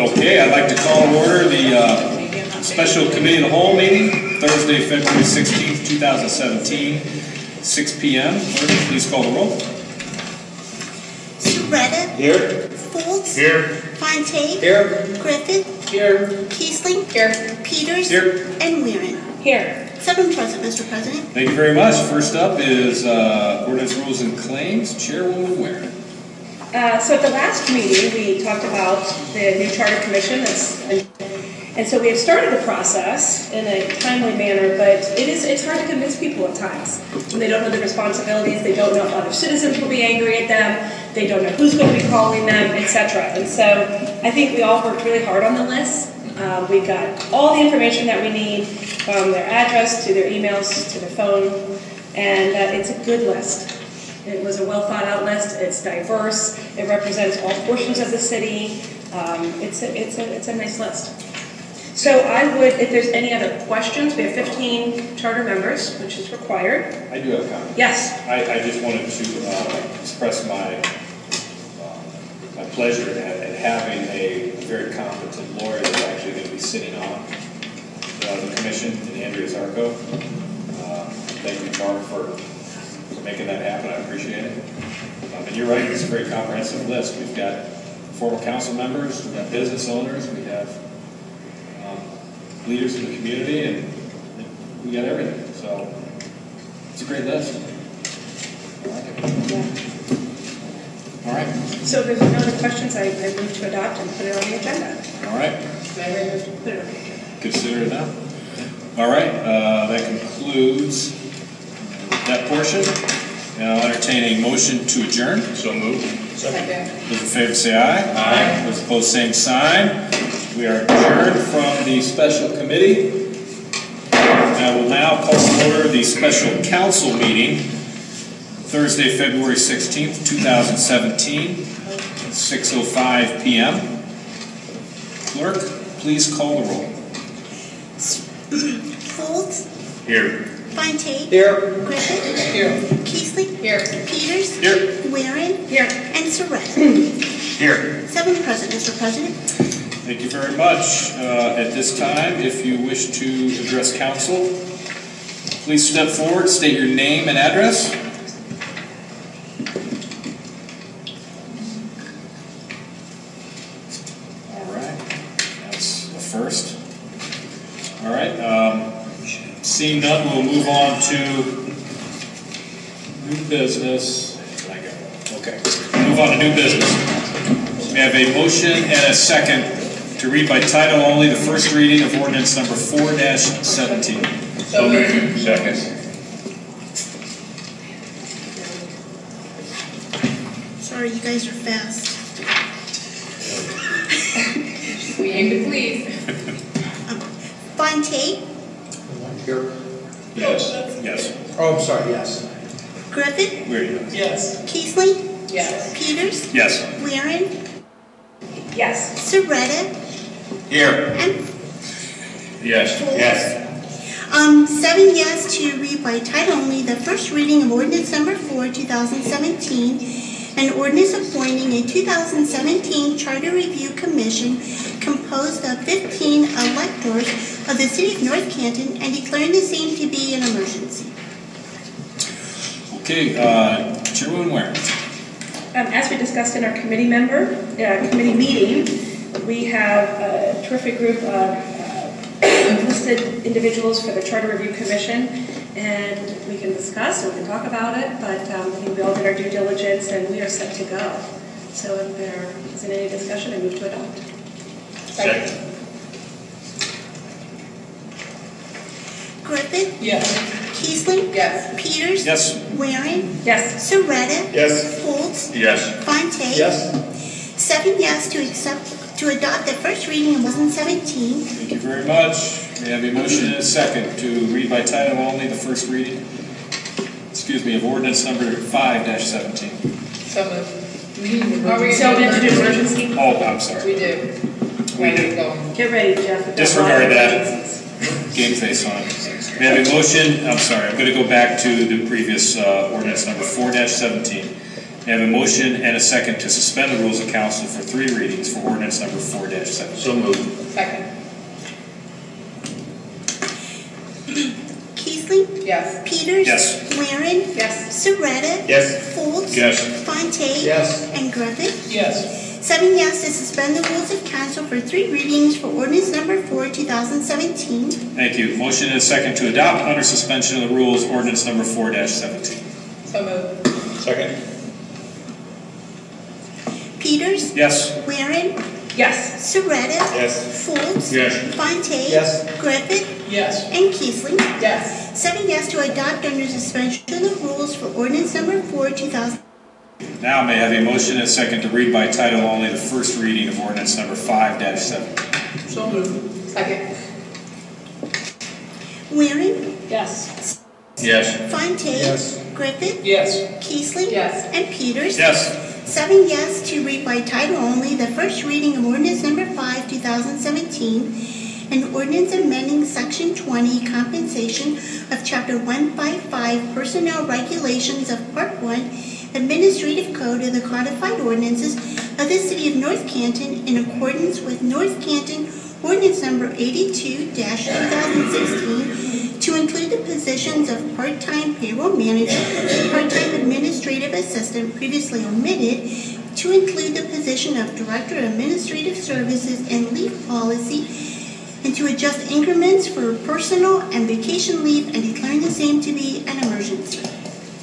Okay, I'd like to call to order the special committee of the whole meeting, Thursday, February 16th, 2017, 6 p.m. Clerk, please call the roll. Surretta. Here. Foltz. Here. Fontaine. Here. Griffith. Here. Kiesling. Here. Peters. Here. And Weirin. Here. 7 present, Mr. President. Thank you very much. First up is ordinance, rules, and claims. Chairwoman Weirin. So at the last meeting, we talked about the new charter commission, and so we have started the process in a timely manner, but it's hard to convince people at times. When they don't know the responsibilities, they don't know if other citizens will be angry at them, they don't know who's going to be calling them, etc. And so I think we all worked really hard on the list. We got all the information that we need, from their address to their emails to their phone, and it's a good list. It was a well thought out list. It's diverse. It represents all portions of the city. It's a nice list. So I would, if there's any other questions, we have 15 charter members, which is required. I do have a comment. Yes. I just wanted to express my pleasure at having a very competent lawyer that's actually going to be sitting on the commission, and Andrea Zarco. Thank you, Mark, for making that happen. I appreciate it. And you're right, it's a very comprehensive list. We've got former council members, we've got business owners, we have leaders in the community, and we got everything. So it's a great list. I like it. Yeah. All right. So if there's no other questions, I move to adopt and put it on the agenda. All right. Put it on the agenda. Consider it now. All right. That concludes that portion. Now I'll entertain a motion to adjourn. So moved. Second. Those in favor say aye. Aye. Those opposed, same sign. We are adjourned from the special committee. I will now call to order the special council meeting, Thursday, February 16th, 2017, 6:05 p.m. Clerk, please call the roll. Foltz. Here. Fontaine. Here. Griffith. Here. Kiesling. Here. Peters. Here. Weirin. Here. And Surretta. Here. 7 present, Mr. President. Thank you very much. At this time, if you wish to address council, please step forward, state your name and address. All right, that's the first. All right, seeing none, we'll move on to new business. Okay, move on to new business. We have a motion and a second to read by title only the first reading of ordinance number 4-17. So moved. Second. Sorry, you guys are fast. We aim to please. Fontaine. Here. Yes. Yes. Oh, I'm sorry, yes. Griffith. Where are you? Yes. Kiesling. Yes. Peters. Yes. Weirin. Yes. Surretta. Here. And Yes. Yes. 7 yes to read by title only the first reading of ordinance number 4, 2017, an ordinance appointing a 2017 Charter Review Commission composed of 15 electors of the City of North Canton and declaring the same to be an emergency. Okay, Chairwoman Weirin. As we discussed in our committee meeting, we have a terrific group of listed individuals for the Charter Review Commission, and we can discuss and we can talk about it, but I think we all did our due diligence and we are set to go. So if there isn't any discussion, I move to adopt. Second. Griffith. Yes. Kiesling. Yes. Peters. Yes. Weirin. Yes. Surretta. Yes. Foltz. Yes. Fontaine. Yes. 7 yes to adopt the first reading of ordinance 17. Thank you very much. We have a motion and a second to read by title only the first reading, of ordinance number 5-17. So moved. Are we So we have to do emergency? Oh, I'm sorry. We do. We do. Get ready, Jeff. We've got Disregard a lot of that. emergencies. Game face on. We have a motion. I'm sorry. I'm going to go back to the previous ordinance number 4-17. May I have a motion and a second to suspend the rules of council for 3 readings for ordinance number 4-7? So moved. Second. Keithley? Yes. Peters? Yes. Waring? Yes. Surratt? Yes. Folds? Yes. Fontaine? Yes. And Griffith? Yes. 7 yes to suspend the rules of council for 3 readings for ordinance number 4, 2017. Thank you. Motion and a second to adopt under suspension of the rules ordinance number 4-17. So moved. Second. Peters? Yes. Waring? Yes. Surratt? Yes. Folds? Yes. Fontaine? Yes. Griffith? Yes. And Keithley? Yes. 7 yes to adopt under suspension of the rules for ordinance number 4, 2000. Now may I have a motion and a second to read by title only the first reading of ordinance number 5-17? So moved. Second. Waring? Yes. Yes. Fontaine? Yes. Griffith? Yes. Keithley? Yes. And Peters? Yes. 7 yes to read by title only the first reading of ordinance number 5, 2017, an ordinance amending section 20, compensation of chapter 155, personnel regulations of part 1, administrative code of the codified ordinances of the city of North Canton in accordance with North Canton ordinance number 82-2016 to include the positions of part-time payroll manager, part-time administrative assistant previously omitted, to include the position of director of administrative services and leave policy, and to adjust increments for personal and vacation leave and declaring the same to be an emergency.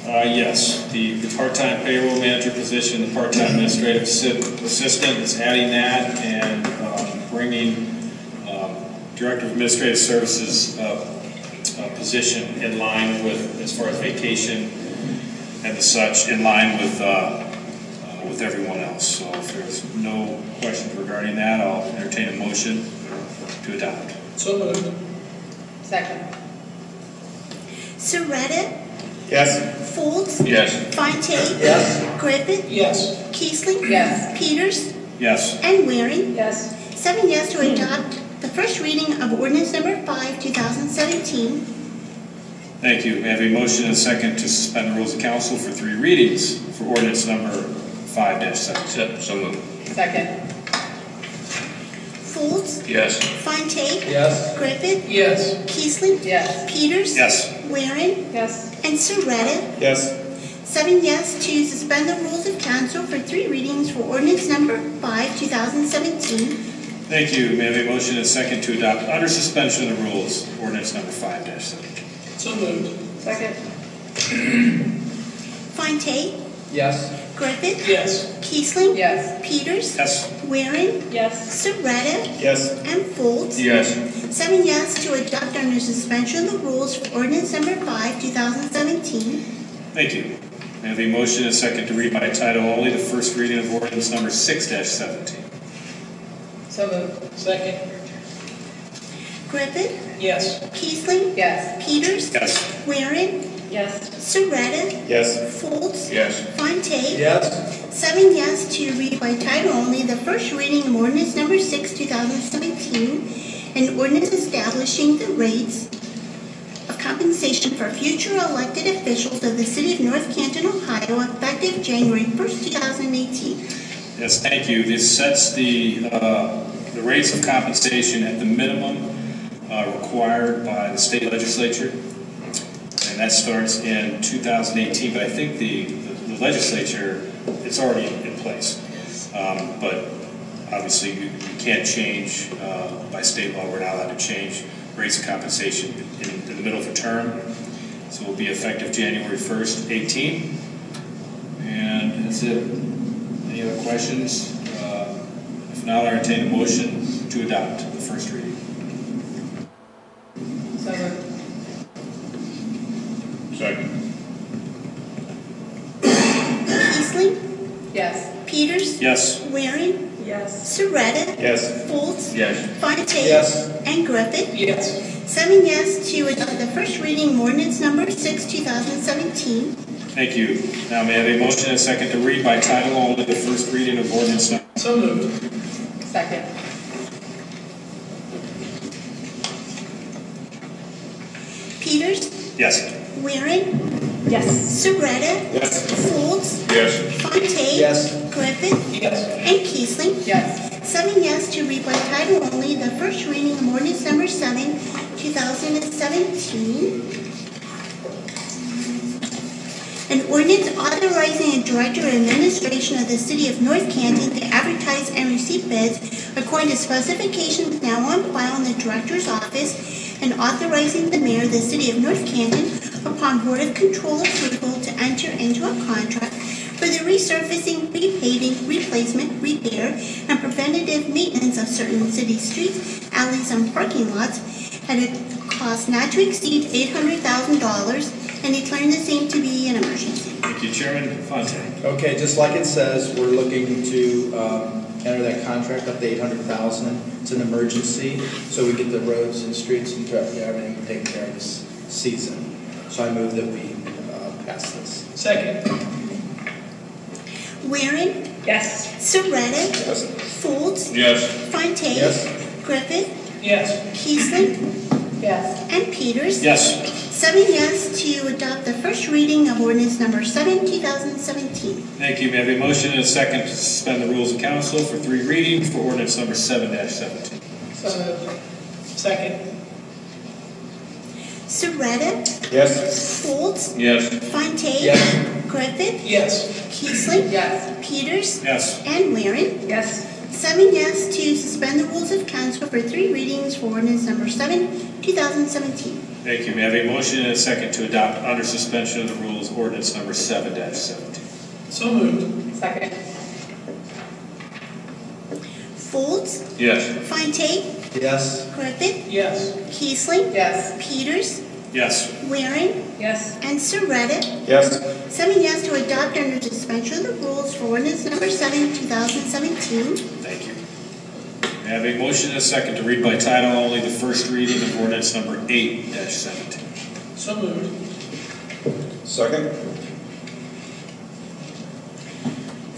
Yes, the part-time payroll manager position, the part-time administrative assistant is adding that and bringing director of administrative services position in line with, as far as vacation and the such, in line with everyone else. So if there's no questions regarding that, I'll entertain a motion to adopt. So moved. Second. Surratt? Yes. Folds? Yes. Fontaine? Yes. Griffith? Yes. Keithley? Yes. Peters? Yes. And Waring? Yes. 7 yes to adopt the first reading of ordinance number 5, 2017. Thank you. May I have a motion and a second to suspend the rules of council for 3 readings for ordinance number 5-17? So moved. Second. Folds? Yes. Fontaine? Yes. Griffith? Yes. Keithley? Yes. Peters? Yes. Waring? Yes. And Surratt? Yes. 7 yes to suspend the rules of council for 3 readings for ordinance number 5, 2017. Thank you. May I have a motion and a second to adopt under suspension of the rules ordinance number 5-17? So moved. Second. Fontaine? Yes. Griffith? Yes. Keithley? Yes. Peters? Yes. Waring? Yes. Surratt? Yes. And Folds? Yes. 7 yes to adopt under suspension of the rules for ordinance number 5, 2017. Thank you. May I have a motion and a second to read by title only the first reading of ordinance number 6-17? So moved. Second. Griffith? Yes. Keithley? Yes. Peters? Yes. Waring? Yes. Surratt? Yes. Folds? Yes. Fontaine? Yes. 7 yes to read by title only the first reading of ordinance number 6, 2017, an ordinance establishing the rates of compensation for future elected officials of the city of North Canton, Ohio, effective January 1st, 2018. Yes, thank you. This sets the rates of compensation at the minimum required by the state legislature, and that starts in 2018. But I think the legislature, it's already in place. But obviously, you can't change by state law. We're not allowed to change rates of compensation in the middle of a term. So it will be effective January 1st, 18. And that's it. Any other questions? If not, I'll entertain a motion to adopt the first reading. So moved. Second. Keithley? Yes. Peters? Yes. Waring? Yes. Surratt? Yes. Folds? Yes. Fontaine? Yes. And Griffith? Yes. 7 yes to adopt the first reading of ordinance number 6, 2017. Thank you. Now may I have a motion and a second to read by title only the first reading of ordinance number. So moved. Second. Peters? Yes. Waring? Yes. Surratt. Yes. Folds. Yes. Fontaine. Yes. Griffith. Yes. And Kiesling. Yes. 7 yes to read by title only the first reading of ordinance number 7, 2017. An ordinance authorizing a director of administration of the city of North Canton to advertise and receive bids according to specifications now on file in the director's office, and authorizing the mayor of the city of North Canton, upon Board of Control approval, to enter into a contract for the resurfacing, repaving, replacement, repair, and preventative maintenance of certain city streets, alleys, and parking lots at a cost not to exceed $800,000, and declaring the same to be an emergency. Thank you, Chairman Fontaine. Okay, just like it says, we're looking to enter that contract up to $800,000. It's an emergency, so we get the roads and streets and everything taken care of this season. So I move that we pass this. Second. Waring, Yes. Surratt, Yes. Folds, Yes. Fontaine, Yes. Griffith, Yes. Kiesling, Yes. and Peters. Yes. 7 yes to adopt the first reading of ordinance number 7, 2017. Thank you. May I have a motion and a second to suspend the rules of council for 3 readings for ordinance number 7-17? So moved. Second. Surratt, Yes. Folds, Yes. Fontaine, Yes. Griffith, Yes. Kiesling, Yes. Peters, Yes. and Waring. Yes. 7 yes to suspend the rules of council for 3 readings for ordinance number 7, 2017. Thank you. May I have a motion and a second to adopt under suspension of the rules ordinance number 7-17? So moved. Second. Folds, Yes. Fontaine, Yes. Griffith, Yes. Kiesling, Yes. Peters, Yes. Waring, Yes. and Surratt. Yes. 7 yes to adopt under suspension of the rules for ordinance number 7, 2017. Thank you. May I have a motion and a second to read by title only the first reading of ordinance number 8-17? So moved. Second.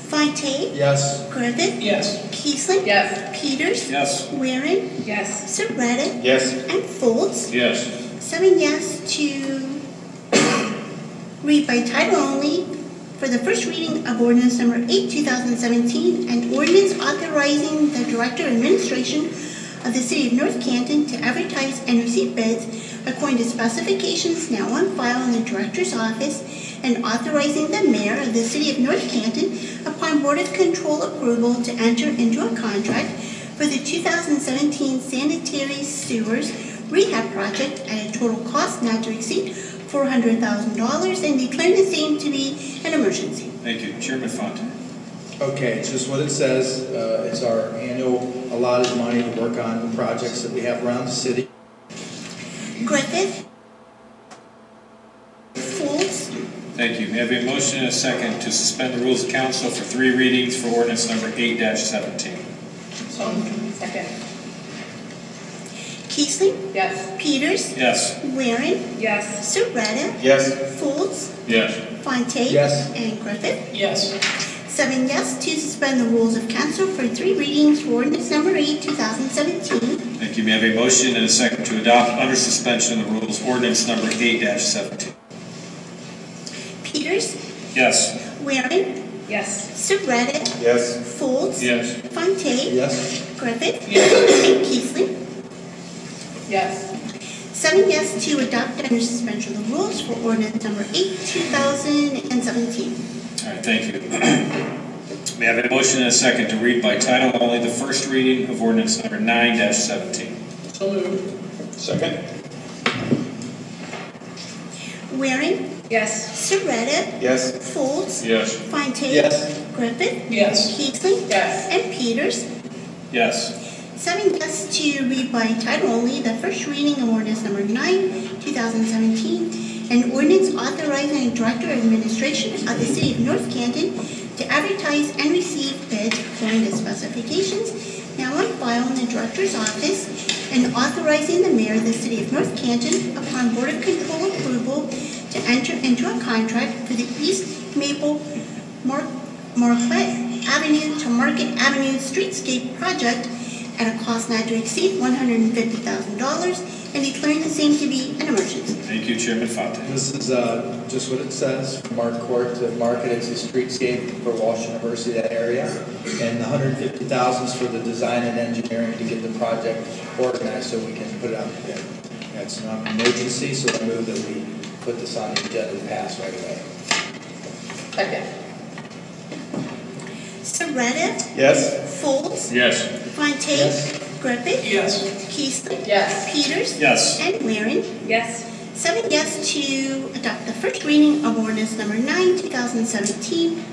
Fontaine, Yes. Griffith, Yes. Kiesling, Yes. Peters, Yes. Waring, Yes. Surratt, Yes. and Folds. Yes. 7 yes to read by title only for the first reading of ordinance number 8, 2017, and ordinance authorizing the Director of Administration of the City of North Canton to advertise and receive bids according to specifications now on file in the Director's office, and authorizing the Mayor of the City of North Canton, upon Board of Control approval, to enter into a contract for the 2017 sanitary sewers rehab project at a total cost not to exceed $400,000, and declaring the same to be an emergency. Thank you. Chairman Fontaine. Okay, it's just what it says. It's our annual allotted money to work on the projects that we have around the city. Griffith, Folds, Thank you. May I have a motion and a second to suspend the rules of council for 3 readings for ordinance number 8-17? So moved. Second. Kiesling, Yes. Peters, Yes. Waring, Yes. Surratt, Yes. Folds, Yes. Fontaine, Yes. and Griffith. Yes. 7 yes to suspend the rules of council for 3 readings for ordinance number 8, 2017. Thank you. May I have a motion and a second to adopt under suspension of the rules ordinance number 8-17? Peters, Yes. Waring, Yes. Surratt, Yes. Folds, Yes. Fontaine, Yes. Griffith, Yes. and Kiesling. Yes. 7 yes to adopt under suspension of the rules for ordinance number 8, 2017. All right, thank you. May I have a motion and a second to read by title only the first reading of ordinance number 9-17? So moved. Second. Waring, Yes. Surratt, Yes. Folds, Yes. Fontaine, Yes. Griffith, Yes. Kiesling, Yes. and Peters. Yes. 7 yes to read by title only the first reading of ordinance number 9, 2017, an ordinance authorizing the Director of Administration of the City of North Canton to advertise and receive bids according to specifications now on file in the Director's office, and authorizing the Mayor of the City of North Canton, upon Board of Control approval, to enter into a contract for the East Maple Marquette Avenue to Market Avenue Streetscape project at a cost not to exceed $150,000, and declaring the same to be an emergency. Thank you, Chairman Fonte. This is just what it says, from our court to market as a streetscape for Walsh University, that area. And the $150,000 is for the design and engineering to get the project organized so we can put it out to bid. It's not an emergency, so I move that we put this on the agenda to pass right away. Second. Surratt, Yes. Folds, Yes. Fontaine, Yes. Griffith, Yes. Keesling, Yes. Peters, Yes. and Waring. Yes. 7 yes to adopt the first reading of ordinance number 9, 2017.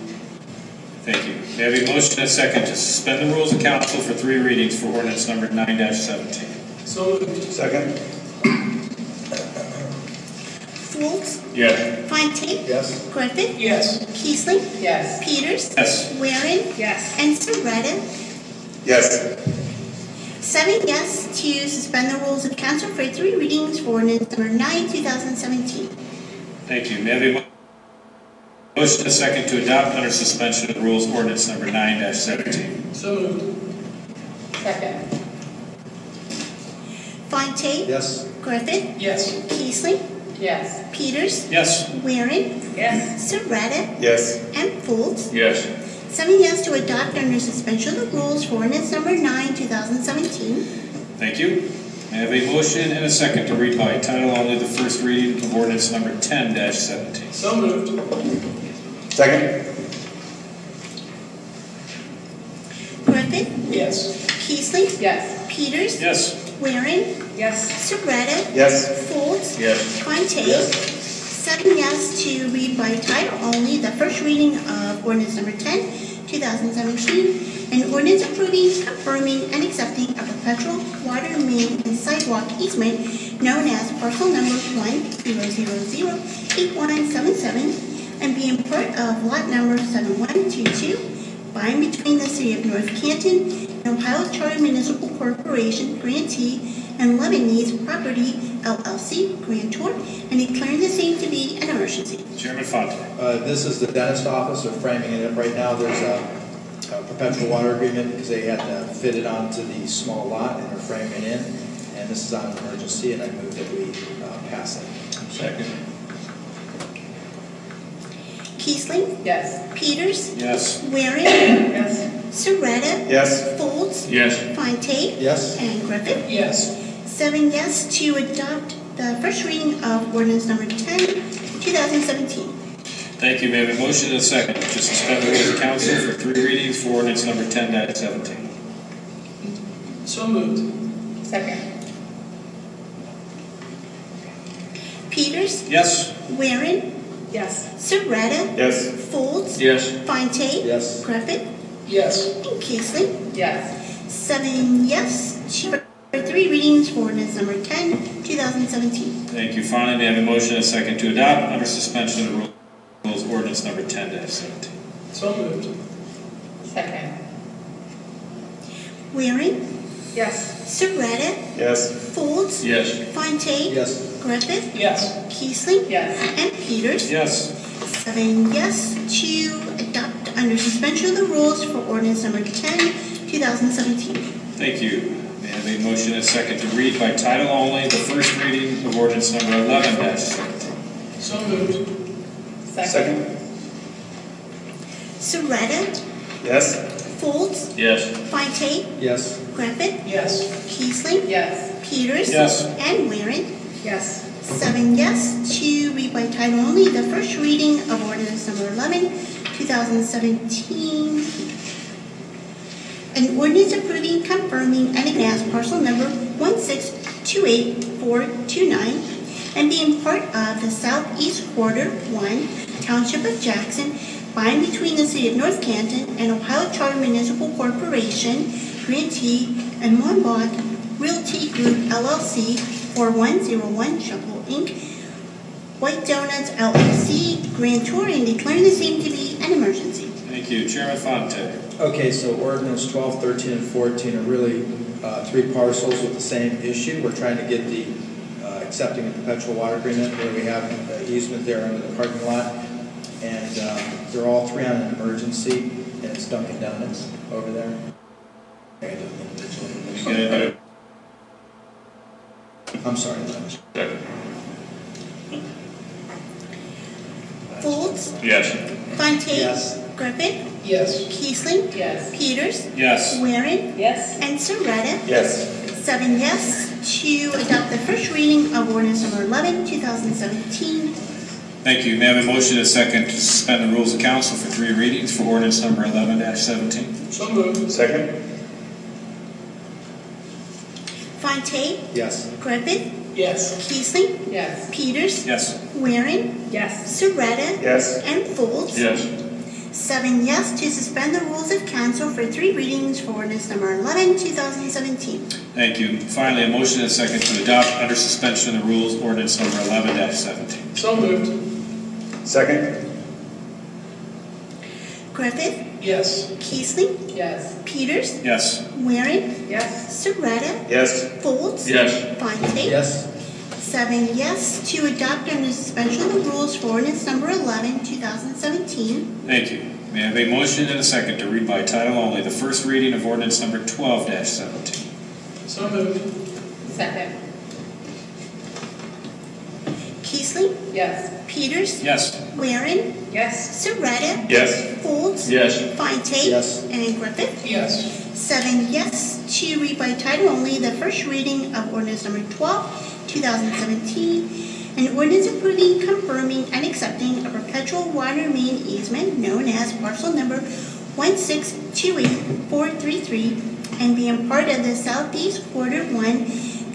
Thank you. May I have a motion and a second to suspend the rules of council for 3 readings for ordinance number 9-17? So moved. Second. Folds, Yes. Fontaine, Yes. Griffith, Yes. Keesling, Yes. Peters, Yes. Waring, Yes. and Surratt. Yes. 7 yes to suspend the rules of council for 3 readings for ordinance number 9, 2017. Thank you. May I have a motion and a second to adopt under suspension of the rules ordinance number 9-17? So moved. Second. Fontaine, Yes. Griffith, Yes. Keesling, Yes. Peters, Yes. Waring, Yes. Surratt, Yes. and Folds. Yes. 7 yes to adopt under suspension of the rules for ordinance number 9, 2017. Thank you. May I have a motion and a second to read by title only the first reading of ordinance number 10-17? So moved. Second. Griffith, Yes. Keesling, Yes. Peters, Yes. Waring, Yes. Surratt, Yes. Folds, Yes. Fontaine. Yes. 7 yes to read by title only the first reading of ordinance number 10, 2017, an ordinance approving, confirming, and accepting a perpetual water main and sidewalk easement known as parcel number 1,000,8177 and being part of lot number 7122 by and between the city of North Canton and Ohio Charter Municipal Corporation grantee and Lebanese Property LLC grantor, and declaring the same to be an emergency. Chairman Fonte. This is the dentist office. They're framing it up right now. There's a perpetual water agreement because they had to fit it onto the small lot and they're framing it in. And this is on an emergency, and I move that we pass it. Second. Keesling, Yes. Peters, Yes. Waring, Yes. Surratt, Yes. Folds, Yes. Fontaine, Yes. and Griffith. Yes. 7 yes to adopt the first reading of ordinance number 10, 2017. Thank you. May I have a motion and a second to suspend the rules of council for 3 readings for ordinance number 10-17? So moved. Second. Peters, Yes. Waring, Yes. Surratt, Yes. Folds, Yes. Fontaine, Yes. Griffith, Yes. and Keesling. Yes. 7 yes to for 3 readings for ordinance number 10, 2017. Thank you. Finally, may I have a motion and a second to adopt under suspension of the rules ordinance number 10-17? So moved. Second. Waring, Yes. Surratt, Yes. Folds, Yes. Fontaine, Yes. Griffith, Yes. Keesling, Yes. and Peters. Yes. 7 yes to adopt under suspension of the rules for ordinance number 10, 2017. Thank you. May I have a motion and a second to read by title only the first reading of ordinance number 11-17? So moved. Second. Surratt, Yes. Folds, Yes. Fontaine, Yes. Griffith, Yes. Keesling, Yes. Peters, Yes. and Waring. Yes. 7 yes to read by title only the first reading of ordinance number 11, 2017. An ordinance approving, confirming, and as parcel number 1628429 and being part of the Southeast Quarter 1 Township of Jackson by and between the city of North Canton and Ohio Charter Municipal Corporation grantee and Monbach Realty Group LLC 4101 Shuffle Inc. White Donuts LLC grantor, and declaring the same to be an emergency. Thank you. Chairman Fonte. Okay, so ordinance 12, 13, and 14 are really 3 parcels with the same issue. We're trying to get the accepting the perpetual water agreement where we have easement there under the parking lot. And they're all 3 on an emergency, and it's Dunkin' Donuts over there. I do them individually. You gonna do I'm sorry, Lynch. Second. Folds, Yes. Fontaine, Yes. Griffith, Yes. Kiesling, Yes. Peters, Yes. Waring, Yes. and Soretta. Yes. 7 yes to adopt the first reading of ordinance number 11, 2017. Thank you. May I have a motion and a second to suspend the rules of council for 3 readings for ordinance number 11-17? So moved. Second. Fontaine, Yes. Griffith, Yes. Kiesling, Yes. Peters, Yes. Waring, Yes. Soretta, Yes. and Folds. Yes. 7 yes to suspend the rules of council for 3 readings for ordinance number 11, 2017. Thank you. Finally, a motion and a second to adopt under suspension of the rules ordinance number 11-17. So moved. Second. Griffith, Yes. Kiesling, Yes. Peters, Yes. Waring, Yes. Soretta, Yes. Folds. Yes. Fontaine. Yes. 7 yes to adopt under suspension of the rules for ordinance number 11, 2017. Thank you. May I have a motion and a second to read by title only the first reading of ordinance number 12-17? So moved. Second. Kiesling, Yes. Peters, Yes. Waring, Yes. Yes. Soretta, Folds. Yes. Fontaine. Yes. And Griffith. Yes. 7 yes to read by title only the first reading of ordinance number 12, 2017, an ordinance approving, confirming, and accepting a perpetual water main easement known as parcel number 1628433 and being part of the Southeast Quarter 1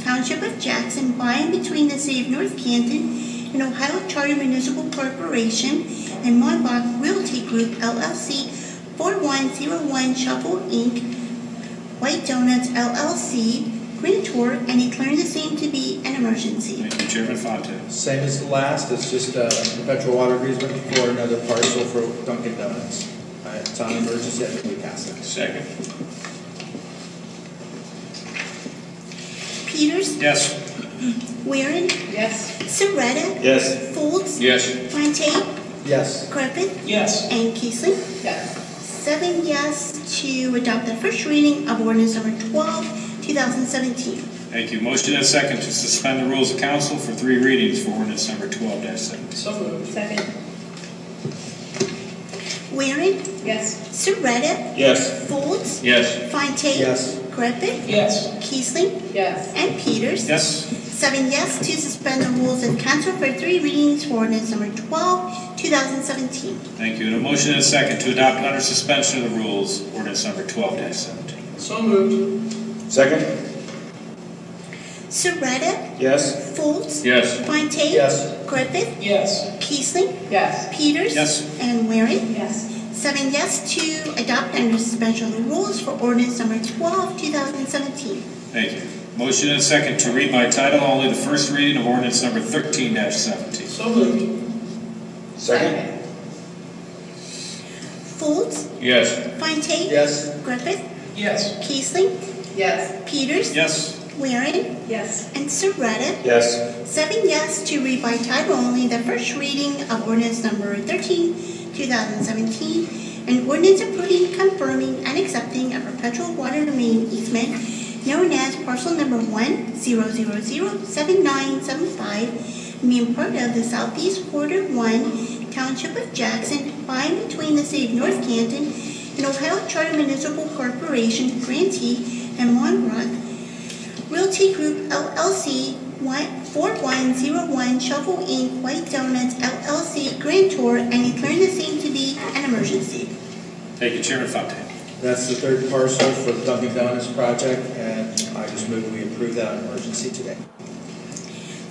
Township of Jackson by and between the City of North Canton and Ohio Charter Municipal Corporation and Monbach Realty Group LLC 4101 Shuffle Inc. White Donuts LLC, grantor, and declaring the same to be an emergency. Thank you, Chairman Fontaine. Same as the last, it's just a perpetual water agreement for another parcel for Dunkin' Donuts. It's on emergency, I think we pass it. Second. Peters, Yes. Waring, Yes. Soretta, Yes. Folds, Yes. Fontaine, Yes. Griffith, Yes. and Kiesling. Yes. 7 yes to adopt the first reading of ordinance number 12, 2017. Thank you. Motion and a second to suspend the rules of council for 3 readings for ordinance number 12-17. So moved. Second. Waring, Yes. Soretta, Yes. Folds, Yes. Fontaine, Yes. Griffith, Yes. Kiesling, Yes. and Peters. Yes. 7 yes to suspend the rules of council for 3 readings for ordinance number 12, 2017. Thank you. And a motion and a second to adopt under suspension of the rules ordinance number 12-17. So moved. Second. Soretta, Yes. Folds, Yes. Fontaine, Yes. Griffith, Yes. Kiesling, Yes. Peters, Yes. and Waring. Yes. 7 yes to adopt under suspension of the rules for ordinance number 12, 2017. Thank you. Motion and a second to read by title only the first reading of ordinance number 13-17. So moved. Second. Folds, Yes. Fontaine, Yes. Griffith, Yes. Kiesling, Yes. Peters, Yes. Waring, Yes. and Soretta. Yes. 7 yes to read by title only the first reading of ordinance number 13, 2017, an ordinance approving, confirming, and accepting a perpetual water main easement known as parcel number 100007975, being part of the Southeast Quarter 1 Township of Jackson by and between the City of North Canton and Ohio Charter Municipal Corporation grantee and Monbach Realty Group LLC 4101 Shuffle Inc. White Donuts LLC grantor and declaring the same to be an emergency. Thank you, Chairman Fontaine. That's the third parcel for the Dunkin' Donuts project, and I just move we approve that on emergency today.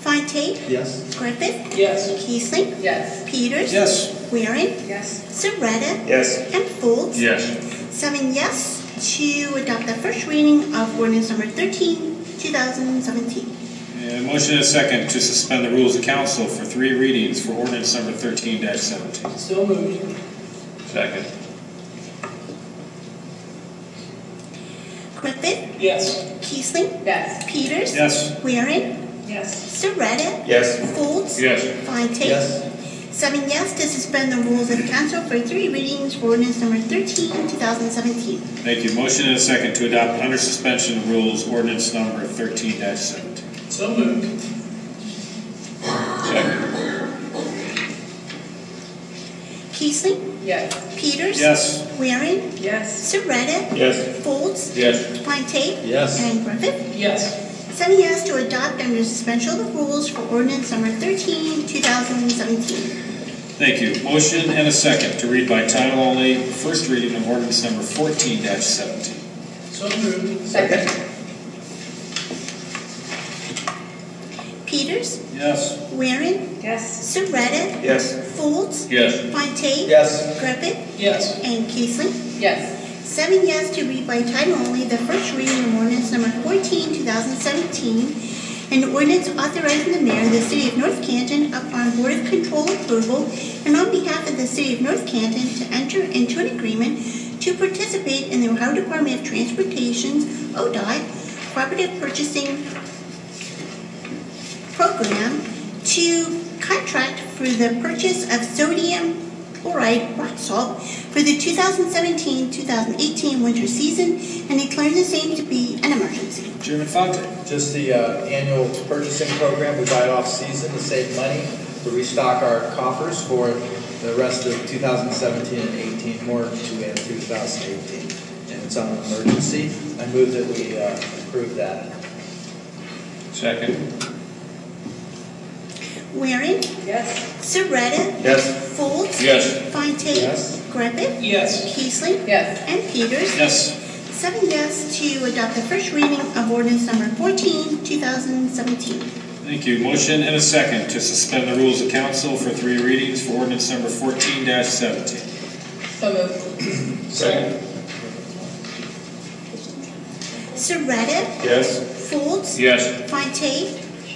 Fontaine, Yes. Griffith, Yes. Kiesling, Yes. Peters, Yes. Waring, Yes. Soretta, Yes. and Folds. Yes. 7 yes to adopt the first reading of ordinance number 13, 2017. And motion and a second to suspend the rules of council for 3 readings for ordinance number 13-17. Still moved. Second. Griffith, Yes. Kiesling, Yes. Peters, Yes. Waring, Yes. Soretta, Yes. Folds, Yes. Fontaine. Yes. 7 yes to suspend the rules of council for 3 readings for ordinance number 13, 2017. Thank you. Motion and a second to adopt under suspension of rules ordinance number 13-17. So moved. Second. Keesling, Yes. Peters. Yes. Waring, Yes. Surratt, Yes. Folds, Yes. Fontaine, Yes. and Griffith. Yes. 7 yes to adopt under suspension of the rules for ordinance number 13, 2017. Thank you. Motion and a second to read by title only, first reading of ordinance number 14-17. So moved. Second. Peters, Yes. Waring, Yes. Surratt, Yes. Folds, Yes. Fontaine, Yes. Griffith, Yes. and Keesling. Yes. 7 yes to read by title only the first reading of ordinance number 14, 2017, an ordinance authorizing the mayor of the city of North Canton upon Board of Control approval and on behalf of the city of North Canton to enter into an agreement to participate in the Ohio Department of Transportation's ODOT cooperative purchasing program to contract for the purchase of sodium chloride rock salt for the 2017-2018 winter season and declaring the same to be an emergency. Chairman Fonte. Just the annual purchasing program, we buy it off season to save money, to restock our coffers for the rest of 2017 and 18, more to end 2018. And it's on an emergency. I move that we approve that. Second. Waring, Yes. Surratt, Yes. Folds, Yes. Fontaine, Yes. Griffith, Yes. Keesling, Yes. and Peters. Yes. 7 yes to adopt the first reading of ordinance number 14, 2017. Thank you. Motion and a second to suspend the rules of council for 3 readings for ordinance number 14-17. So moved. Second. Surratt, Yes. Folds, Yes. Fontaine,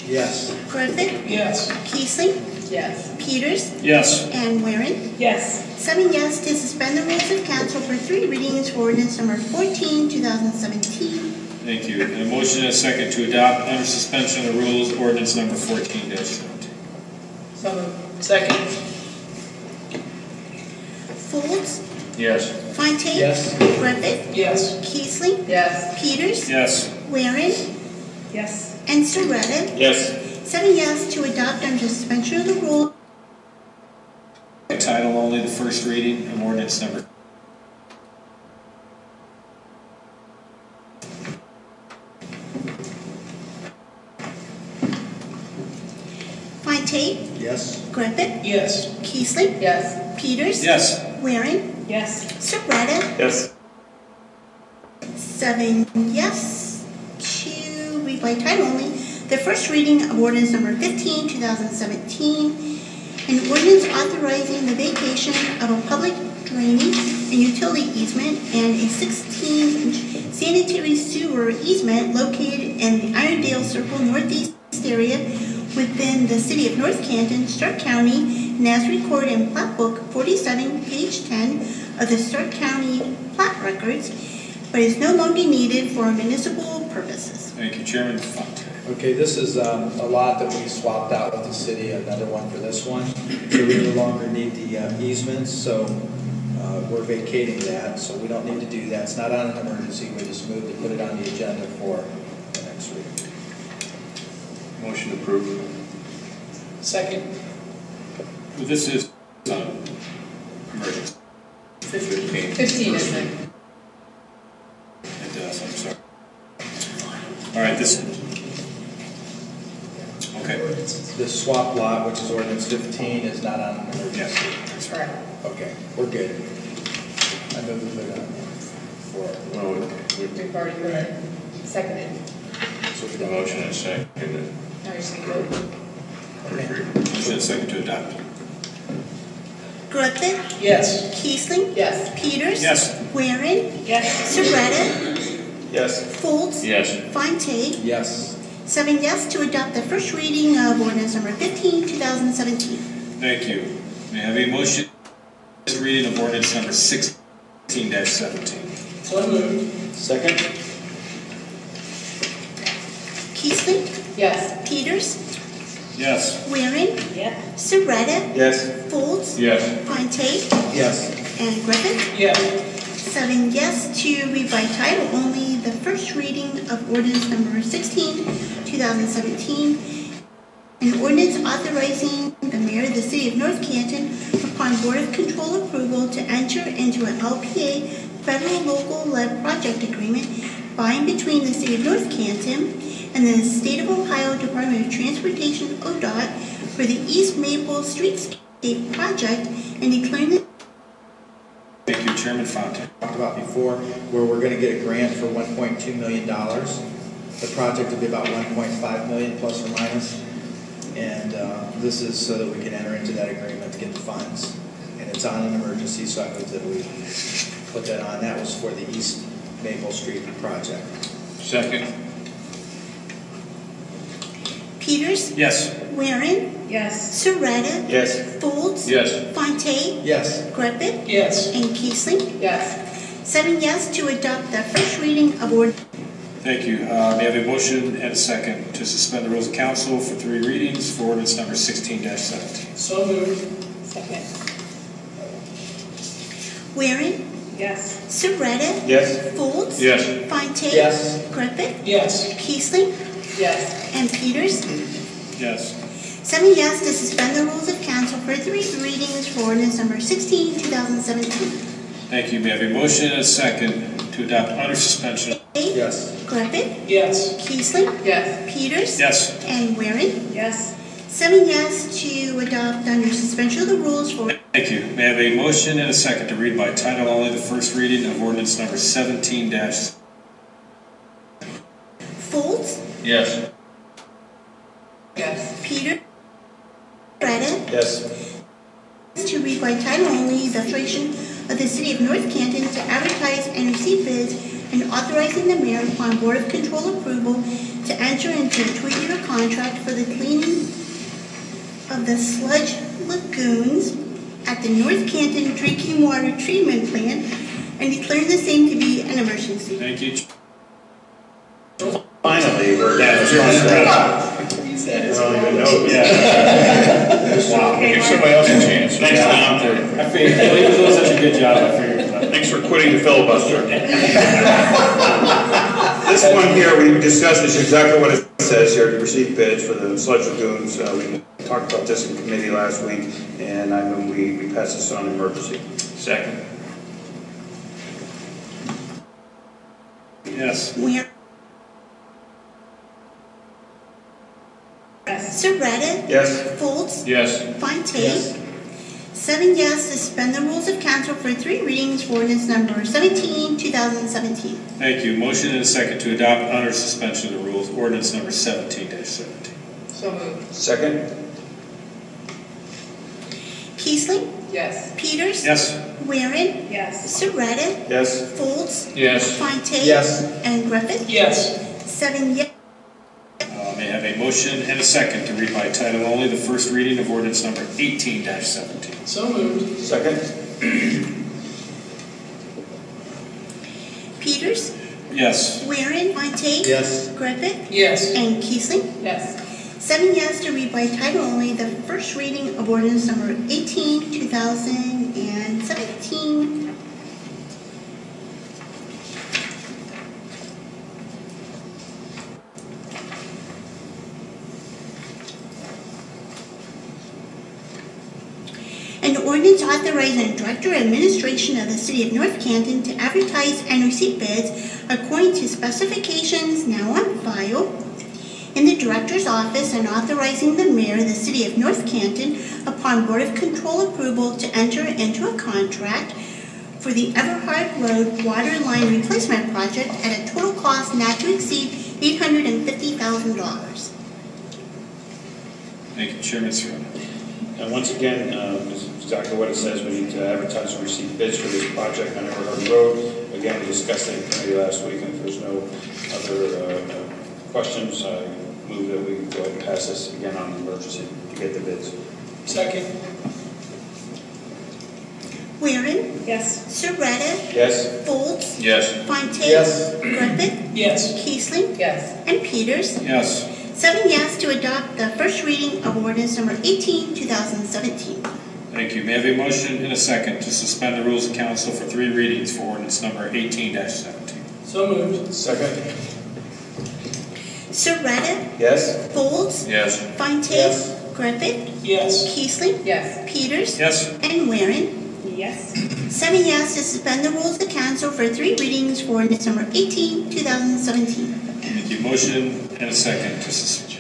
Yes. Griffith, Yes. Keesling, Yes. Peters, Yes. and Waring. Yes. 7 yes to suspend the rules of council for 3 readings for ordinance number 14, 2017. Thank you. And a motion and a second to adopt under suspension of the rules ordinance number 14-17. So moved. Second. Folds, Yes. Fontaine, Yes. Griffith, Yes. Keesling, Yes. Peters, Yes. Waring, Yes. and Surratt. Yes. 7 yes to adopt under suspension of the rules. By title only, the first reading of ordinance number. Fontaine, Yes. Griffith, Yes. Keesling, Yes. Peters, Yes. Waring, Yes. Surratt. Yes. 7 yes to read by title only the first reading of ordinance number 15, 2017, an ordinance authorizing the vacation of a public drainage and utility easement and a 16-inch sanitary sewer easement located in the Irondale Circle Northeast area within the city of North Canton, Stark County, and as recorded in Plat Book 47, page 10 of the Stark County Plat Records, but is no longer needed for municipal purposes. Thank you, Chairman Fonte. Okay, this is a lot that we swapped out with the city, another one for this one. So we no longer need the easements, so we're vacating that, so we don't need to do that. It's not on an emergency, we just moved to put it on the agenda for the next week. Motion approved. Second. Well, this is emergency. 15. 15, isn't it? It does, I'm sorry. All right, this. Okay. The swap lot, which is ordinance 15, is not on an emergency. Yes, that's right. Correct. Okay, we're good. I move to put it on for, We've already put it. Seconded. so we The don't. motion is seconded. Now you're saying vote. Motion is second to adopt. Griffith, Yes. Keesling, Yes. Peters, Yes. Waring, Yes. Surratt, Yes. Folds, Yes. Fontaine. Yes. 7 yes to adopt the first reading of ordinance number 15, 2017. Thank you. May I have a motion? First reading of ordinance number 16-17. So moved. Second. Keesling, Yes. Peters, Yes. Waring, Yep. Surratt, Yes. Folds, Yes. Fontaine, Yes. and Griffith. Yes. 7 yes to read by title only the first reading of ordinance number 16, 2017, an ordinance authorizing the mayor of the city of North Canton upon Board of Control approval to enter into an LPA federal local-led project agreement by and between the city of North Canton and the State of Ohio Department of Transportation, ODOT, for the East Maple Streetscape project and declaring the... Thank you, Chairman Fontaine. Talked about before, where we're going to get a grant for $1.2 million. The project will be about $1.5 million plus or minus. And this is so that we can enter into that agreement to get the funds. And it's on an emergency, so I hope that we put that on. That was for the East Maple Street project. Second. Peters, Yes. Waring, Yes. Surratt, Yes. Folds, Yes. Fontaine, Yes. Griffith, Yes. and Kiesling. Yes. 7 yes to adopt the first reading of ordinance. Thank you. May I have a motion and a second to suspend the rules of council for 3 readings for ordinance number 16-17? So moved. Second. Waring, Yes. Surratt, Yes. Folds, Yes. Fontaine, Yes. Griffith, Yes. Kiesling, Yes. and Peters. Yes. 7 yes to suspend the rules of council for 3 readings for ordinance number 16, 2017. Thank you. May I have a motion and a second to adopt under suspension? Yes. Griffith, Yes. Kiesling, Yes. Peters, Yes. and Waring. Yes. 7 yes to adopt under suspension of the rules for... Thank you. May I have a motion and a second to read by title only the first reading of ordinance number 17 Folds, Yes. Yes. Peter, Surratt, Yes. to read by title only the legislation of the city of North Canton to advertise and receive bids and authorizing the mayor upon Board of Control approval to enter into a 2-year contract for the cleaning of the sludge lagoons at the North Canton Drinking Water Treatment Plant and declaring the same to be an emergency. Thank you. Finally, we're down to He said it's don't even wrong. know. Wow. Give somebody else a chance. Thanks, Tom. I figured, he was doing such a good job, I figured. Thanks for quitting the filibuster. This one here, we discussed, is exactly what it says here, to receive bids for the sludge lagoons. We talked about this in committee last week, and I move we pass this on emergency. Second. Yes. Where Yes. Surratt, Yes? Folds, Yes. Fontaine. Yes. 7 yes to suspend the rules of council for 3 readings for ordinance number 17, 2017. Thank you. Motion and a second to adopt under suspension of the rules ordinance number 17-17. So moved. Second? Kiesling, Yes. Peters, Yes. Waring, Yes. Surratt, Yes? Folds, Yes. Fontaine, Yes. and Griffith. Yes. 7 yes. May I have a motion and a second to read by title only the first reading of ordinance number 18-17? So moved. Second? Peters, Yes. Waring, Fontaine, Yes. Griffith, Yes. and Kiesling. Yes. 7 yes to read by title only the first reading of ordinance number 18, 2017. An ordinance authorizing the Director of Administration of the City of North Canton to advertise and receive bids according to specifications now on file in the Director's office and authorizing the Mayor of the City of North Canton upon Board of Control approval to enter into a contract for the Everhard Road Water Line Replacement Project at a total cost not to exceed $850,000. Thank you, Chairman Serrano. And once again, this is exactly what it says. We need to advertise and receive bids for this project on Everhard Road. Again, we discussed it in committee last week, and if there's no other questions, I move that we go ahead and pass this again on emergency to get the bids. Second. Waring, Yes. Surratt, Yes? Folds, Yes. Fontaine, Yes. Griffith, Yes. Kiesling, Yes. and Peters. Yes. 7 yes to adopt the first reading of ordinance number 18, 2017. Thank you. May I have a motion and a second to suspend the rules of council for 3 readings for ordinance number 18-17? So moved. Second. Surratt, Yes. Folds, Yes. Fontaine, Yes. Griffith, Yes. Keesling, Yes. Peters, Yes. and Waring. Yes. 7 yes to suspend the rules of council for 3 readings for ordinance number 18, 2017. Thank you. Motion and a second to suspend.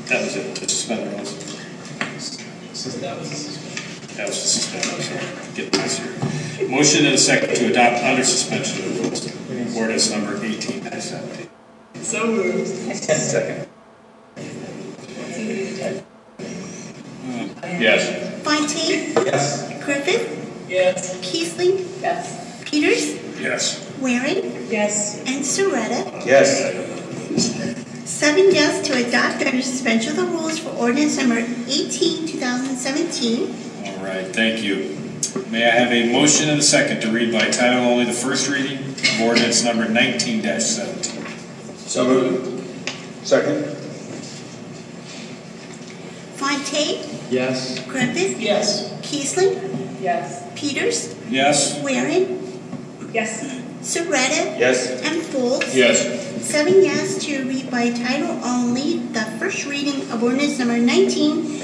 That was it, to suspend the rules. That was a suspension. That was to suspend, I'm sorry. Get this here. Motion and a second to adopt under suspension of the rules. Ordinance number 18-17. So moved. Second. Yes. Fontaine, Yes. Griffith, Yes. Keesling, Yes. Peters, Yes. Waring, Yes. and Surratt. Yes. 7 yes to adopt under suspension of the rules for ordinance number 18, 2017. All right, thank you. May I have a motion and a second to read by title only the first reading of ordinance number 19-17? So moved. Second. Fontaine, Yes. Griffith, Yes. Keesling, Yes. Peters, Yes. Waring, Yes. Surratt, Yes. and Folds. Yes. 7 yes to read by title only the first reading of ordinance number 19,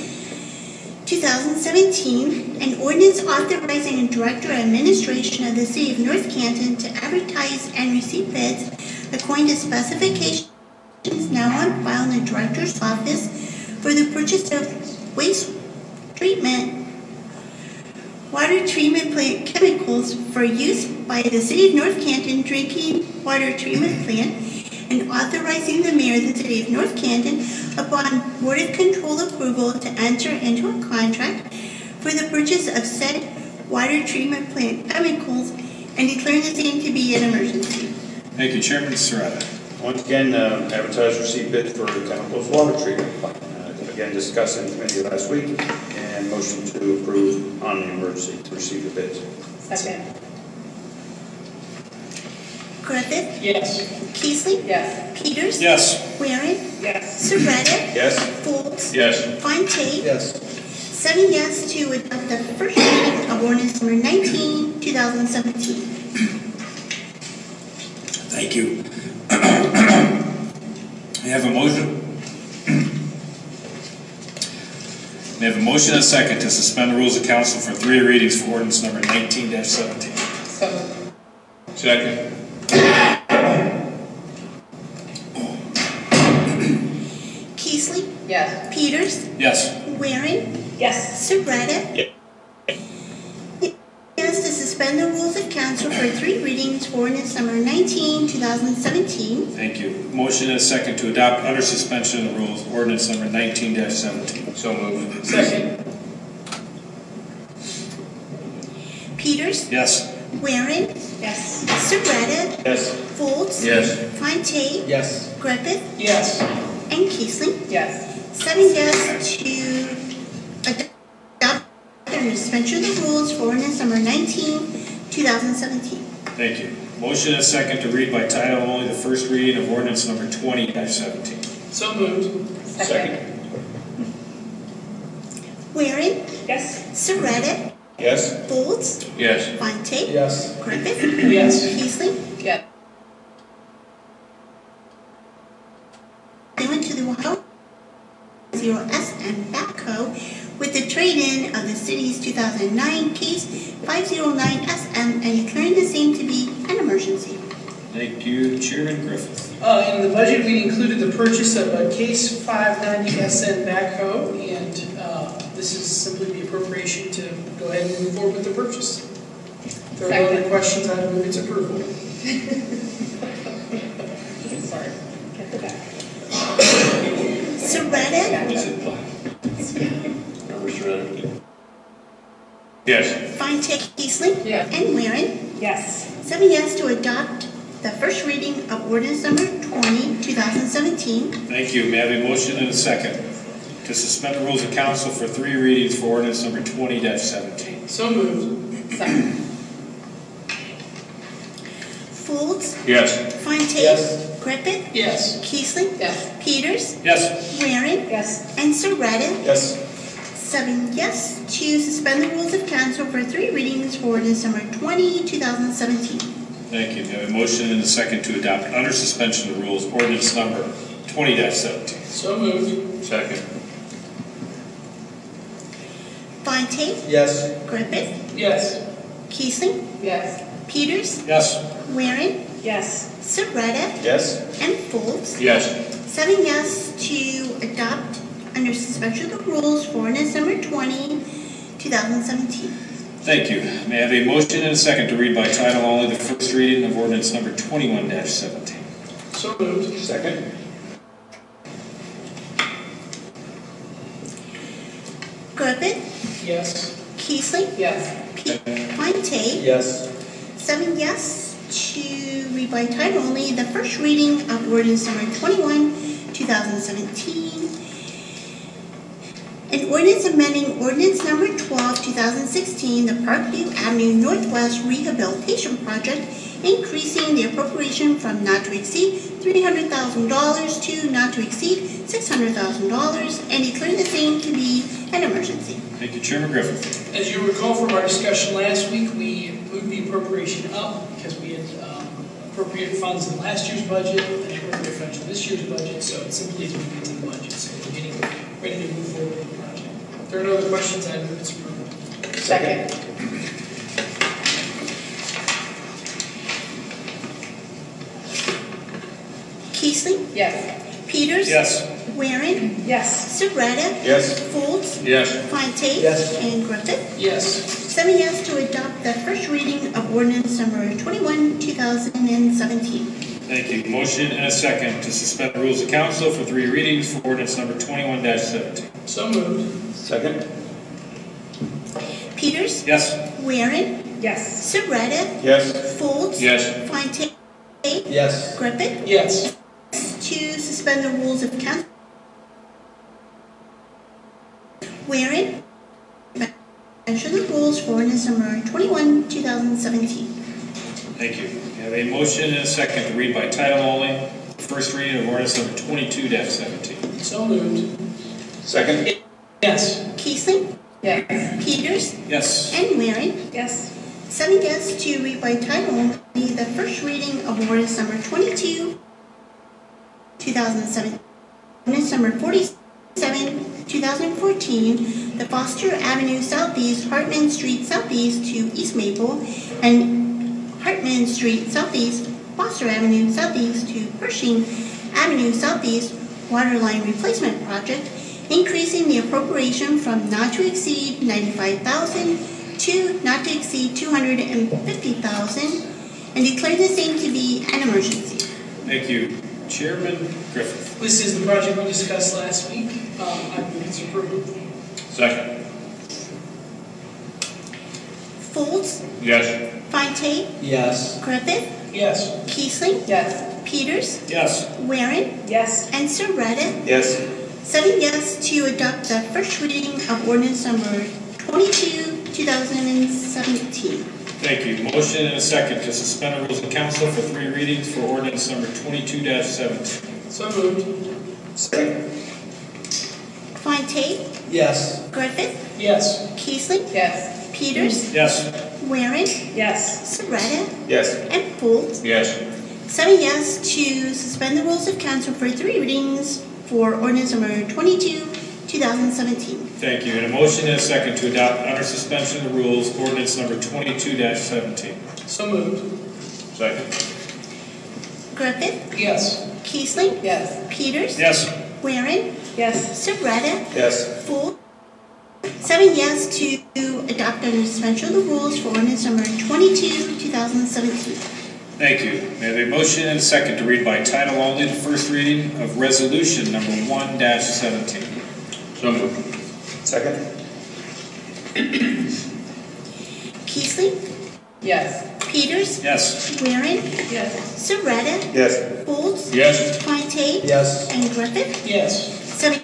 2017, an ordinance authorizing a director of administration of the city of North Canton to advertise and receive bids according to specifications now on file in the director's office for the purchase of water treatment plant chemicals for use by the city of North Canton drinking water treatment plant, and authorizing the mayor of the city of North Canton, upon Board of Control approval, to enter into a contract for the purchase of said water treatment plant chemicals, and declaring the same to be an emergency. Thank you, Chairman Serrata. Once again, advertise receipt bid for chemicals water treatment plant. Again, discussed in committee last week, and motion to approve on the emergency to receive the bids. Second. Griffith, Yes. Keesling, Yes. Peters, Yes. Waring, Yes. Surratt, Yes. Folds, Yes. Fontaine. Yes. 7 yes to adopt the first reading of ordinance number 19, 2017. Thank you. I have a motion. May I have a motion and a second to suspend the rules of council for 3 readings for ordinance number 19-17? So moved. Second. Keesling, Yes. Peters, Yes. Waring, Yes. Surratt. Yes. Yes to suspend the rules of council for 3 readings for ordinance number 19, 2017. Thank you. Motion and a second to adopt under suspension of the rules ordinance number 19-17. So moved. Second. Peters, Yes. Waring, Yes. Surratt, Yes. Folds, Yes. Fontaine, Yes. Griffith, Yes. and Keesling. Yes. 7 yes to adopt under suspension of the rules for ordinance number 19, 2017. Thank you. Motion and a second to read by title only the first reading of ordinance number 20-17. So moved. Second. Waring, Yes. Surratt, Yes. Folds, Yes. Fontaine, Yes. Griffith, Yes. Keesling. Yes. They went to the Ohio 0SM backhoe with the trade-in of the city's 2009 Case 509 SM, and declaring the same to be an emergency. Thank you, Chairman Griffith. In the budget, we included the purchase of a Case 590 SN backhoe, and this is simply the appropriation to go ahead and move forward with the purchase. If there are no other questions, I move its approval. Sorry. Get the back. Surratt, Is it black? Number shredded. Yes. Fontaine, Keesling, Yes. and Waring. Yes. 7 yes to adopt the first reading of ordinance number 20, 2017. Thank you. May I have a motion and a second to suspend the rules of council for 3 readings for ordinance number 20-17? So moved. Second. Folds, Yes. Fontaine, Yes. Griffith, Yes. Keesling, Yes. Peters, Yes. Waring, Yes. and Surratt. Yes. 7 yes to suspend the rules of council for 3 readings for ordinance number 20, 2017. Thank you. May I have a motion and a second to adopt under suspension of the rules ordinance number 20-17? So moved. Second. Fontaine, Yes. Griffith, Yes. Keesling, Yes. Peters, Yes. Waring, Yes. Surratt, Yes? and Folds. Yes. 7 yes to adopt under suspension of the rules for ordinance number 20, 2017. Thank you. May I have a motion and a second to read by title only the first reading of ordinance number 21-17? So moved. Second? Griffith, Yes. Keesling, Yes. Fontaine. Yes. 7 yes to read by title only the first reading of ordinance number 21, 2017. An ordinance amending ordinance number 12, 2016, the Parkview Avenue Northwest Rehabilitation Project, increasing the appropriation from not to exceed $300,000 to not to exceed $600,000, and declaring the same to be an emergency. Thank you, Chairman Griffith. As you recall from our discussion last week, we moved the appropriation up because we had appropriated funds in last year's budget and appropriated funds in this year's budget, so it simply is moving to the budget. So we're getting ready to move forward with the project. If there are no other questions, I move its approval. Second. Keesling, Yes. Peters, Yes. Waring, Yes. Surratt, Yes? Folds, Yes. Fontaine, Yes. and Griffith. Yes. 7 yes to adopt the first reading of ordinance number 21, 2017. Thank you. Motion and a second to suspend the rules of council for 3 readings for ordinance number 21-17. So moved. Second? Peters, Yes. Waring, Yes. Surratt, Yes? Folds, Yes. Fontaine, Yes. Griffith, Yes. to suspend the rules of council. Waring, suspension of the rules for ordinance number 21, 2017. Thank you. We have a motion and a second to read by title only the first reading of ordinance number 22-17. So moved. Second? Yes. Keesling, Yes. Peters, Yes. and Waring. Yes. 7 yes to read by title only the first reading of ordinance number 22, 2007. Ordinance number 47, 2014, the Foster Avenue Southeast, Hartman Street Southeast to East Maple, and Hartman Street Southeast, Foster Avenue Southeast to Pershing Avenue Southeast Waterline Replacement Project, increasing the appropriation from not to exceed $95,000 to not to exceed $250,000, and declare the same to be an emergency. Thank you. Chairman Griffith. This is the project we discussed last week. I move its approval. Second. Folds, Yes. Fontaine, Yes. Griffith, Yes. Keesling, Yes. Peters, Yes. Waring, Yes. and Surratt. Yes? 7 yes to adopt the first reading of ordinance number 22, 2017. Thank you. Motion and a second to suspend the rules of council for 3 readings for ordinance number 22-17. So moved. Second? Fontaine, Yes. Griffith, Yes. Keesling, Yes. Peters, Yes. Waring, Yes. Surratt, Yes? and Folds. Yes. 7 yes to suspend the rules of council for 3 readings for ordinance number 22, 2017. Thank you. And a motion and a second to adopt under suspension of the rules ordinance number 22-17. So moved. Second. Griffith, Yes. Keesling, Yes. Peters, Yes. Waring, Yes. Surratt, Yes? Folds. 7 yes to adopt under suspension of the rules for ordinance number 22, 2017. Thank you. May I have a motion and a second to read by title only the first reading of resolution number 1-17. So moved. Second? Keesling, Yes. Peters, Yes. Waring, Yes. Surratt, Yes? Folds, Yes. Fontaine, Yes. and Griffith. Yes. 7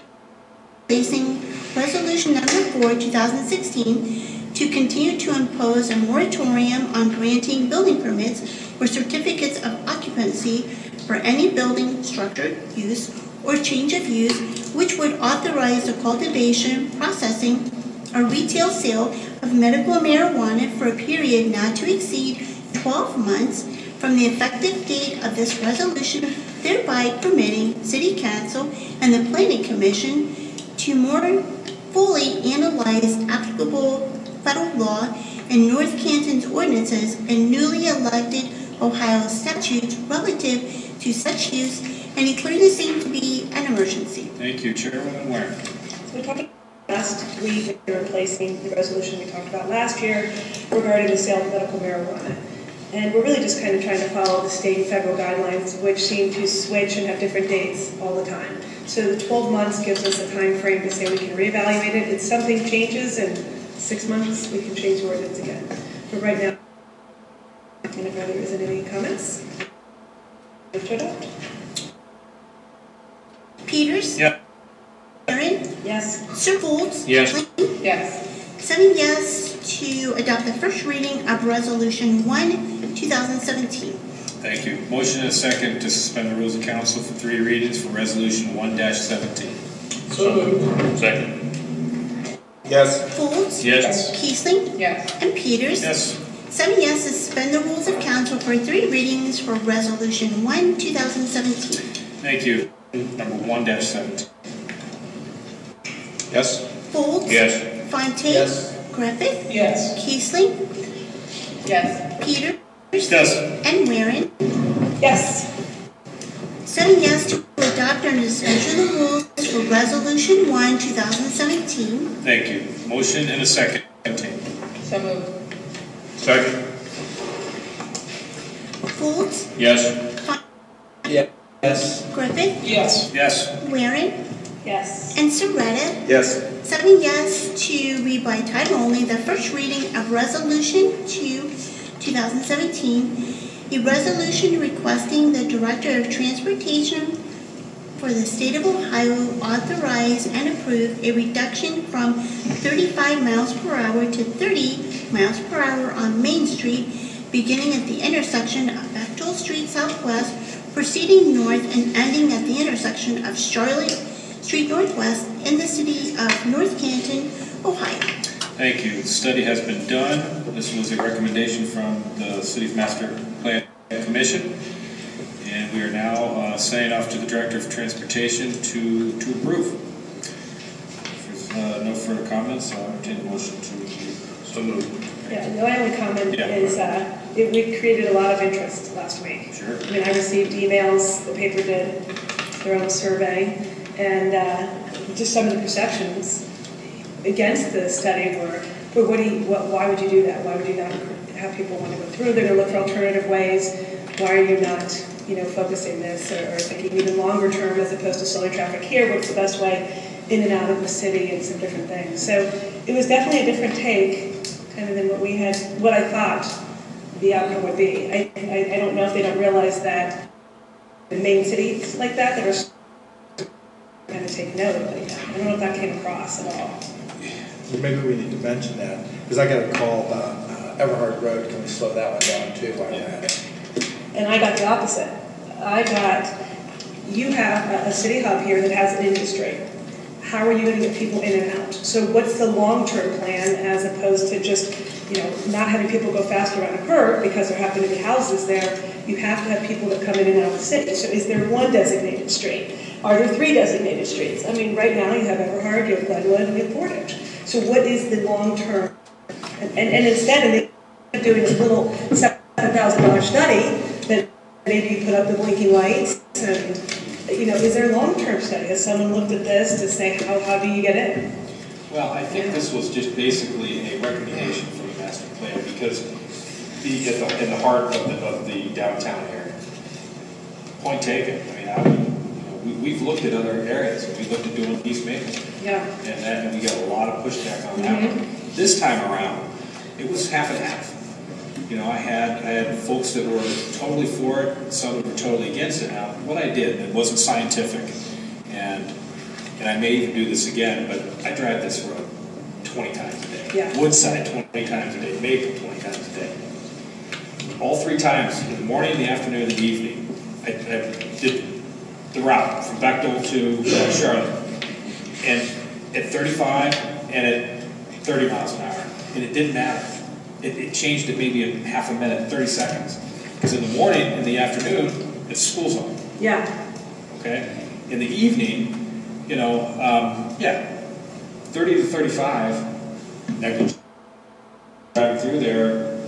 placing resolution number 4, 2016, to continue to impose a moratorium on granting building permits or certificates of occupancy for any building, structure, use, or change of use which would authorize the cultivation, processing, or retail sale of medical marijuana for a period not to exceed 12 months from the effective date of this resolution, thereby permitting City Council and the Planning Commission to more fully analyze applicable federal law and North Canton's ordinances and newly elected Ohio statutes relative to such use and declaring the same to be an emergency. Thank you, Chairwoman Warren. So we talked about last week, we were replacing the resolution we talked about last year regarding the sale of medical marijuana. And we're really just kind of trying to follow the state and federal guidelines, which seem to switch and have different dates all the time. So the 12 months gives us a time frame to say we can reevaluate it. If something changes in 6 months, we can change the ordinance again. But right now, and if there isn't any comments, move to adopt. Peters? Yep. Aaron? Yes. Sir Folds? Yes. Lane? Yes. 7 yes to adopt the first reading of Resolution 1, 2017. Thank you. Motion and a second to suspend the rules of council for 3 readings for Resolution 1-17. So moved. Second. Yes. Folds? Yes. Kiesling? Yes. And Peters? Yes. 7 yes to suspend the rules of council for 3 readings for Resolution 1, 2017. Thank you. Number 1-17. Yes. Folds? Yes. Fontaine? Yes. Griffith? Yes. Kiesling? Yes. Peters? Yes. And Waring? Yes. 7 yes to adopt under suspension of the rules for Resolution 1, 2017. Thank you. Motion and a second. So moved. Second. Folds? Yes. Yes. Griffith? Yes. Yes. Waring? Yes. And Soretta? Yes. 7 yes to read by title only the first reading of Resolution 2, 2017, a resolution requesting the Director of Transportation for the State of Ohio authorize and approve a reduction from 35 miles per hour to 30 miles per hour on Main Street, beginning at the intersection of Bechtel Street Southwest, proceeding north and ending at the intersection of Charlotte Street Northwest in the city of North Canton, Ohio. Thank you. The study has been done. This was a recommendation from the City's Master Plan Commission. And we are now sending off to the Director of Transportation to approve. If there's no further comments, I'll entertain the motion to approve. So moved. Yeah, the only comment Yeah. is we created a lot of interest last week. Sure. I mean, I received emails, the paper did their own survey, and just some of the perceptions against the study were, why would you do that? Why would you not have people want to go through? They're going to look for alternative ways. Why are you not, focusing this or thinking even longer term as opposed to slowing traffic here? What's the best way in and out of the city and some different things? So it was definitely a different take, kind of than what I thought the outcome would be. I don't know if they don't realize that the main cities like that are kind of take note. I don't know if that came across at all. Well, maybe we need to mention that, because I got a call about Everhard Road, can we slow that one down too while we're at it? And I got the opposite. You have a city hub here that has an industry. How are you going to get people in and out? So what's the long-term plan as opposed to just, not having people go faster around a curve because there happen to be houses there? You have to have people that come in and out of the city. So is there one designated street? Are there 3 designated streets? I mean, right now you have Everhard, you have Glenwood, and you have Portage. So what is the long-term? And instead of doing this little $7,000 study, that maybe you put up the blinking lights and, is there a long-term study? Has someone looked at this to say, how do you get in? Well, I think this was just basically a recommendation from the master plan because in the heart of the downtown area. Point taken. I mean, we've looked at other areas. We looked at doing East Maple. Yeah. And we got a lot of pushback on that one. This time around, it was half and half. I had folks that were totally for it, some that were totally against it. Now, what I did, it wasn't scientific, and I may even do this again, but I drive this road 20 times a day. Yeah. Woodside 20 times a day, Maple 20 times a day. All 3 times, in the morning, the afternoon, and the evening, I did the route from Bechtel to Charlotte. And at 35 and at 30 miles an hour, and it didn't matter. It changed to maybe a half a minute, 30 seconds. Because in the morning, in the afternoon, it's school zone. Yeah. Okay? In the evening, you know, 30 to 35, negligent driving through there,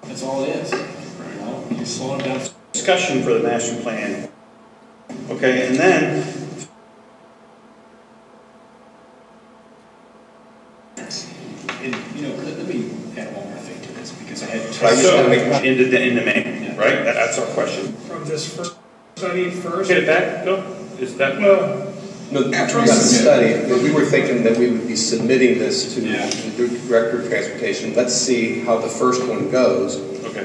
that's all it is. You know, you slow them down. Discussion for the master plan. Okay, and then And, you know, let me add one more thing to this, because I had so into May, right? That's our question. From this first study first? Get it back, Bill? Is that? Well, No, after we got the study, we were thinking that we would be submitting this to the Director of Transportation. Let's see how the first one goes. Okay.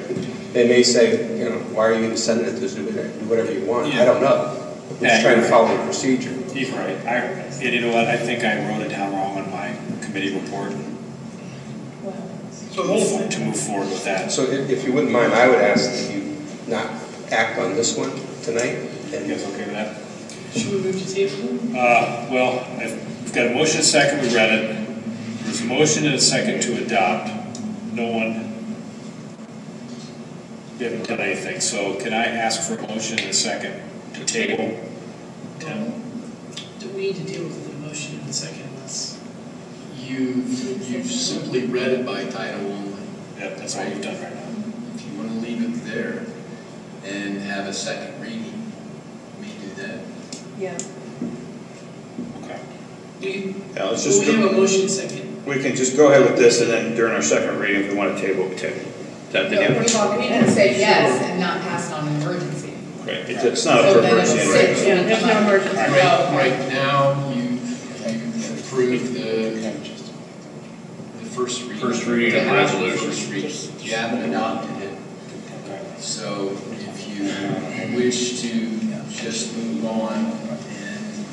They may say, you know, why are you even sending it to us? Do whatever you want. Yeah. I don't know. We're just trying to follow the procedure. He's right. And you know what? I think I wrote it down wrong on my committee report so the whole thing. to move forward with that. So if you wouldn't mind, I would ask that you not act on this one tonight. You And guys okay with that? Should we move to table? Well, we've got a motion and a second. We read it. There's a motion and a second to adopt. No one. We haven't done anything. So can I ask for a motion and a second to table? Tim? Do we need to deal with the motion in a second? Let's. You've simply read it by title only. Yep, that's all we've done right now. If you want to leave it there and have a second reading, we do that. Yeah. Okay. Yeah, let's just We have a motion second. we can just go ahead with this, and then during our second reading, if we want to table, we table. Is that the deal? We can say yes and not pass it on an emergency. Right. It's not a So then emergency. it'll Right? sit. Yeah, there's no emergency. Right now, you approved the first reading of the resolution. First reading. You haven't adopted it. So if you wish to just move on and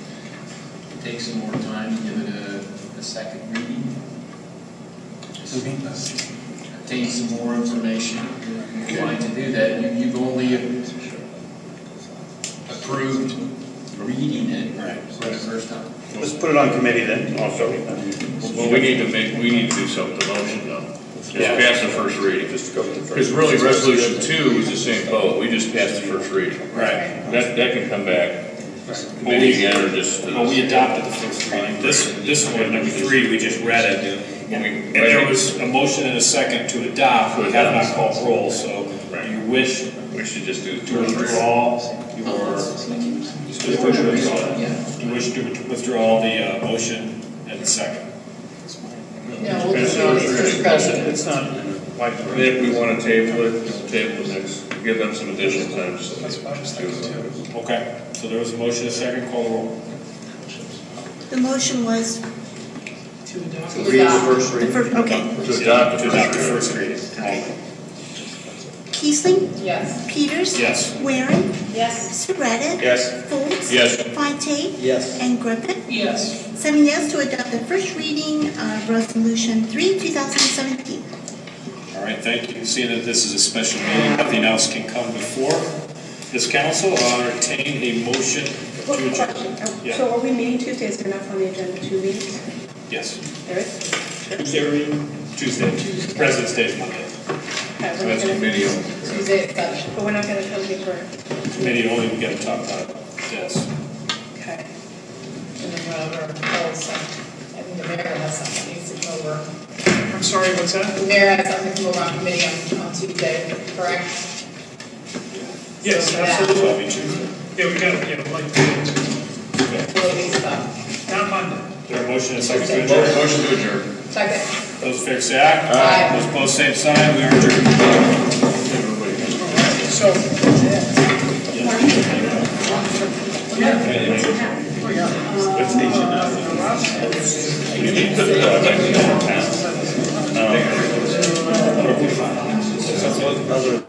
take some more time, give it a second reading, obtain some more information. If you'd like to do that, you've only approved reading it for the first time. Let's put it on committee then, also. Well, we need to do something, the motion though. Just pass the first reading. Just go with the first. Because really, resolution 2 is the same vote, we just passed the first reading. Right. That can come back, committee again, or just. Well, we adopted the first reading. This one, number 3, we just read it. And there was a motion and a second to adopt. We had not called roll, so do you wish We should just do to withdraw your, you wish to withdraw the motion and the second? No, we'll just do this first reading. It's not like. If we want to table it, we'll table it next, give them some additional time. Okay, so there was a motion and a second, call the roll. The motion was To adopt. To Read the adopt. first the reading. first, okay. To adopt To the adopt the first first reading. Okay. Kiesling, Yes. Peters. Yes. Waring, Yes. Surratt. Yes. Folds. Yes. Fontaine. Yes. And Griffin. Yes. 7 yes to adopt the first reading of Resolution 3, 2017. All right, thank you. Seeing that this is a special meeting, nothing else can come before this council. I'll entertain a motion to adjourn. Yeah. So are we meeting Tuesday? Is there enough on the agenda 2 weeks? Yes, There is? Tuesday. President's Day is Monday. Okay, So we're not that's gonna- committee on. Tuesday at 7. But we're not going to come here for, Committee only we get to talk about this. okay. And then run over polls. I think the mayor has something that needs to come over. I'm sorry, what's that? The mayor has something to come over on committee on Tuesday, correct? Yes, So absolutely. That'll be Tuesday. Yeah, we got it, yeah, like, Will be stuff. not Monday. There a motion and a second to adjourn? Motion to adjourn. Second. Those in favor say aye. Aye. Those opposed, same sign. We are adjourned. So, Let's take it now. You need to put it back in town.